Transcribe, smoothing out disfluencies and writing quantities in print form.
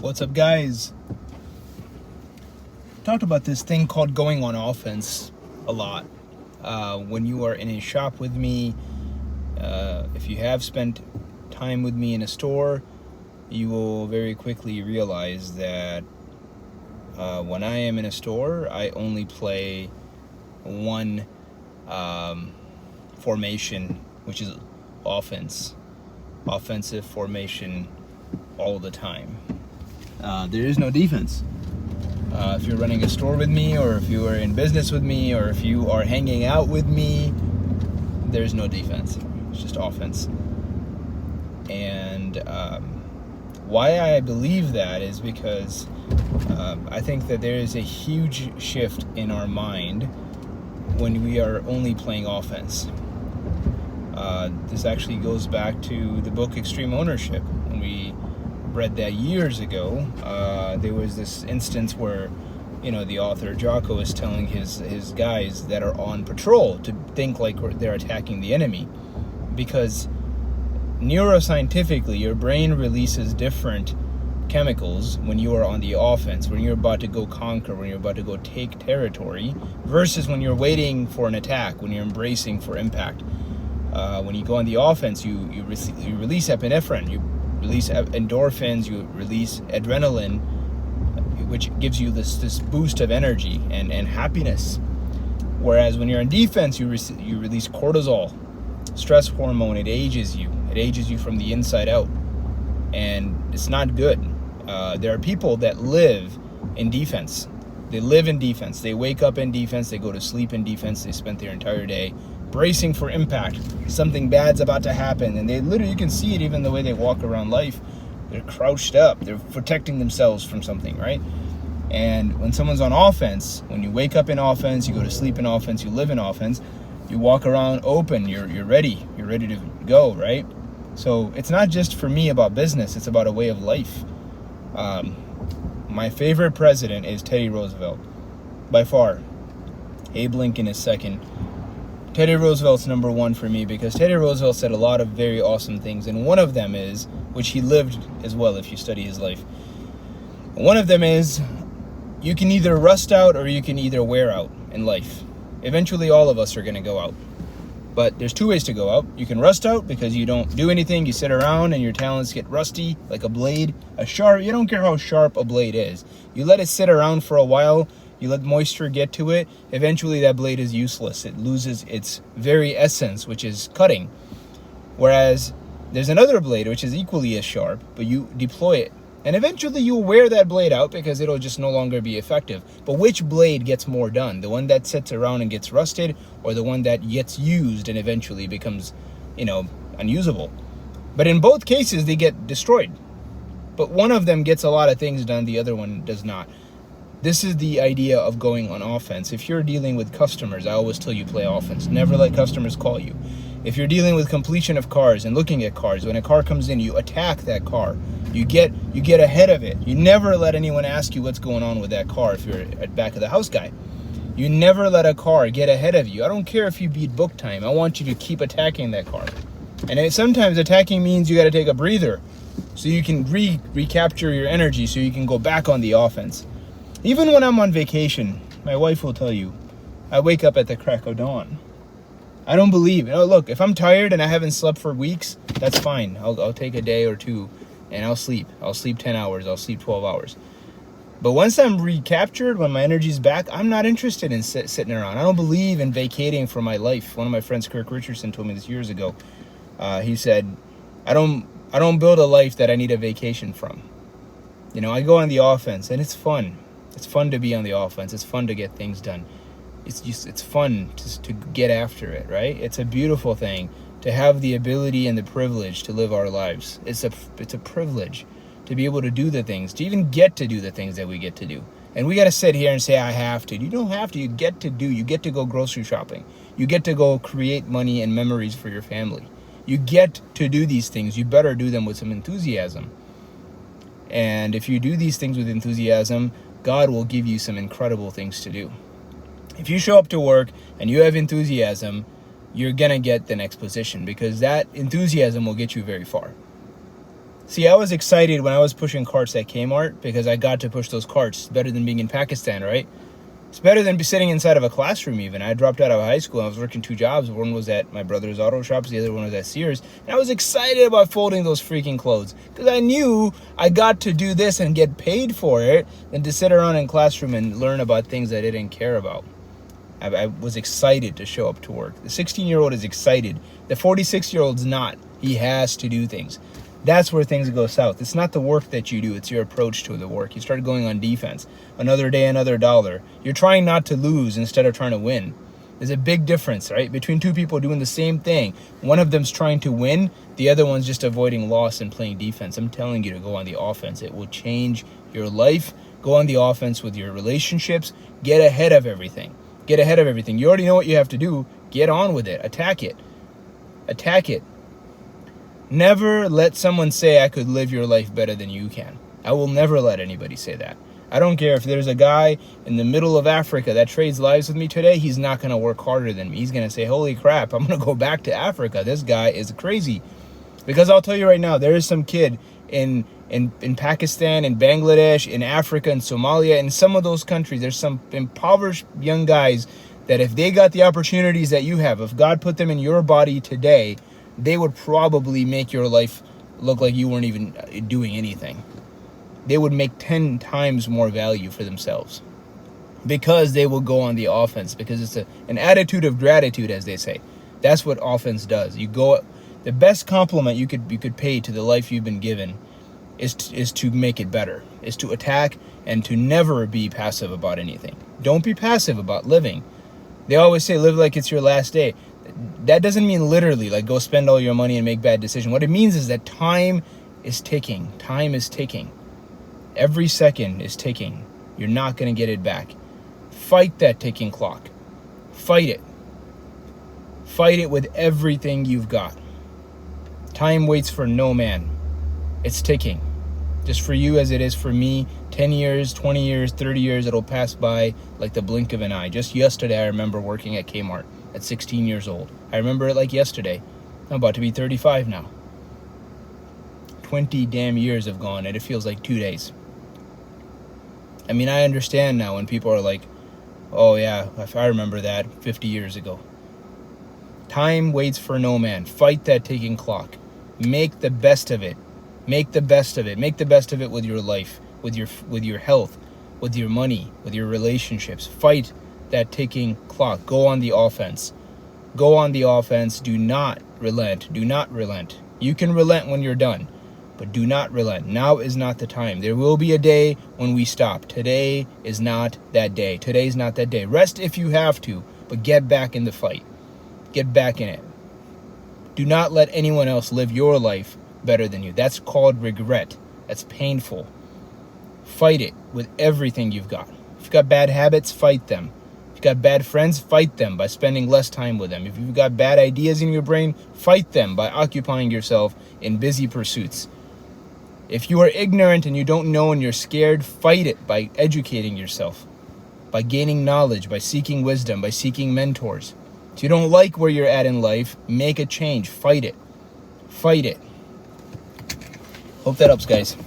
What's up, guys? Talked about this thing called going on offense a lot. When you are in a shop with me, if you have spent time with me in a store, you will very quickly realize that when I am in a store, I only play one formation, which is offensive formation all the time. There is no defense. If you're running a store with me, or if you are in business with me, or if you are hanging out with me, there's no defense. It's just offense. And why I believe that is because I think that there is a huge shift in our mind when we are only playing offense. This actually goes back to the book Extreme Ownership. When we read that years ago, there was this instance where, the author Jocko is telling his guys that are on patrol to think like they're attacking the enemy, because neuroscientifically your brain releases different chemicals when you are on the offense, when you're about to go conquer, when you're about to go take territory, versus when you're waiting for an attack, when you're embracing for impact. When you go on the offense, you release epinephrine, you release endorphins, you release adrenaline, which gives you this boost of energy and happiness. Whereas when you're in defense, you release cortisol, stress hormone. It ages you from the inside out, and it's not good. There are people that live in defense. They live in defense. They wake up in defense. They go to sleep in defense. They spend their entire day bracing for impact. Something bad's about to happen, and they literally, you can see it even the way they walk around life. They're crouched up. They're protecting themselves from something, right? And when someone's on offense, when you wake up in offense, you go to sleep in offense, you live in offense, you walk around open. You're ready. You're ready to go, right? So it's not just for me about business. It's about a way of life. My favorite president is Teddy Roosevelt, by far. Abe Lincoln is second. Teddy Roosevelt's number one for me, because Teddy Roosevelt said a lot of very awesome things, and one of them is, which he lived as well if you study his life, one of them is, you can either rust out or you can either wear out in life. Eventually all of us are going to go out. But there's two ways to go out. You can rust out because you don't do anything, you sit around and your talents get rusty, like a blade, you don't care how sharp a blade is. You let it sit around for a while, you let moisture get to it, eventually that blade is useless. It loses its very essence, which is cutting. Whereas there's another blade which is equally as sharp, but you deploy it. And eventually you'll wear that blade out because it'll just no longer be effective. But which blade gets more done? The one that sits around and gets rusted, or the one that gets used and eventually becomes, unusable? But in both cases, they get destroyed. But one of them gets a lot of things done, the other one does not. This is the idea of going on offense. If you're dealing with customers, I always tell you play offense. Never let customers call you. If you're dealing with completion of cars and looking at cars, when a car comes in, you attack that car. You get ahead of it. You never let anyone ask you what's going on with that car if you're at back of the house guy. You never let a car get ahead of you. I don't care if you beat book time. I want you to keep attacking that car. And sometimes attacking means you got to take a breather so you can recapture your energy, so you can go back on the offense. Even when I'm on vacation, my wife will tell you, I wake up at the crack of dawn. I don't believe. Look, if I'm tired and I haven't slept for weeks, that's fine. I'll take a day or two and I'll sleep. I'll sleep 10 hours. I'll sleep 12 hours. But once I'm recaptured, when my energy's back, I'm not interested in sitting around. I don't believe in vacating from my life. One of my friends, Kirk Richardson, told me this years ago. He said, I don't build a life that I need a vacation from. I go on the offense, and it's fun. It's fun to be on the offense. It's fun to get things done. It's fun to get after it, right? It's a beautiful thing to have the ability and the privilege to live our lives. It's a privilege to be able to do the things, to even get to do the things that we get to do. And we got to sit here and say, I have to. You don't have to. You get to do. You get to go grocery shopping. You get to go create money and memories for your family. You get to do these things. You better do them with some enthusiasm. And if you do these things with enthusiasm, God will give you some incredible things to do. If you show up to work and you have enthusiasm, you're going to get the next position, because that enthusiasm will get you very far. See, I was excited when I was pushing carts at Kmart because I got to push those carts. Better than being in Pakistan, right? It's better than sitting inside of a classroom even. I dropped out of high school. I was working 2 jobs. One was at my brother's auto shops. The other one was at Sears. And I was excited about folding those freaking clothes because I knew I got to do this and get paid for it than to sit around in classroom and learn about things I didn't care about. I was excited to show up to work. The 16-year-old is excited. The 46-year-old's not. He has to do things. That's where things go south. It's not the work that you do. It's your approach to the work. You start going on defense. Another day, another dollar. You're trying not to lose instead of trying to win. There's a big difference, right? Between two people doing the same thing. One of them's trying to win. The other one's just avoiding loss and playing defense. I'm telling you to go on the offense. It will change your life. Go on the offense with your relationships. Get ahead of everything. Get ahead of everything. You already know what you have to do. Get on with it. Attack it. Attack it. Never let someone say I could live your life better than you can. I will never let anybody say that. I don't care if there's a guy in the middle of Africa that trades lives with me today. He's not going to work harder than me. He's going to say, holy crap, I'm going to go back to Africa. This guy is crazy. Because I'll tell you right now, there is some kid in Pakistan, in Bangladesh, in Africa, in Somalia, in some of those countries. There's some impoverished young guys that if they got the opportunities that you have, if God put them in your body today, they would probably make your life look like you weren't even doing anything. They would make 10 times more value for themselves because they will go on the offense, because it's an attitude of gratitude, as they say. That's what offense does. You go. The best compliment you could pay to the life you've been given is to make it better, is to attack and to never be passive about anything. Don't be passive about living. They always say live like it's your last day. That doesn't mean literally like go spend all your money and make bad decisions. What it means is that time is ticking. Time is ticking. Every second is ticking. You're not going to get it back. Fight that ticking clock. Fight it. Fight it with everything you've got. Time waits for no man. It's ticking. Just for you as it is for me. 10 years, 20 years, 30 years, it'll pass by like the blink of an eye. Just yesterday, I remember working at Kmart at 16 years old. I remember it like yesterday. I'm about to be 35 now. 20 damn years have gone and it feels like 2 days. I mean, I understand now when people are like, oh yeah, I remember that 50 years ago. Time waits for no man. Fight that ticking clock. Make the best of it. Make the best of it. Make the best of it with your life, with your health, with your money, with your relationships. Fight that ticking clock. Go on the offense. Go on the offense. Do not relent. Do not relent. You can relent when you're done, but do not relent. Now is not the time. There will be a day when we stop. Today is not that day. Today's not that day. Rest if you have to, but get back in the fight. Get back in it. Do not let anyone else live your life better than you. That's called regret. That's painful. Fight it with everything you've got. If you've got bad habits, fight them. If you've got bad friends, fight them by spending less time with them. If you've got bad ideas in your brain, fight them by occupying yourself in busy pursuits. If you are ignorant and you don't know and you're scared, fight it by educating yourself, by gaining knowledge, by seeking wisdom, by seeking mentors. If you don't like where you're at in life, make a change. Fight it. Fight it. Hope that helps, guys.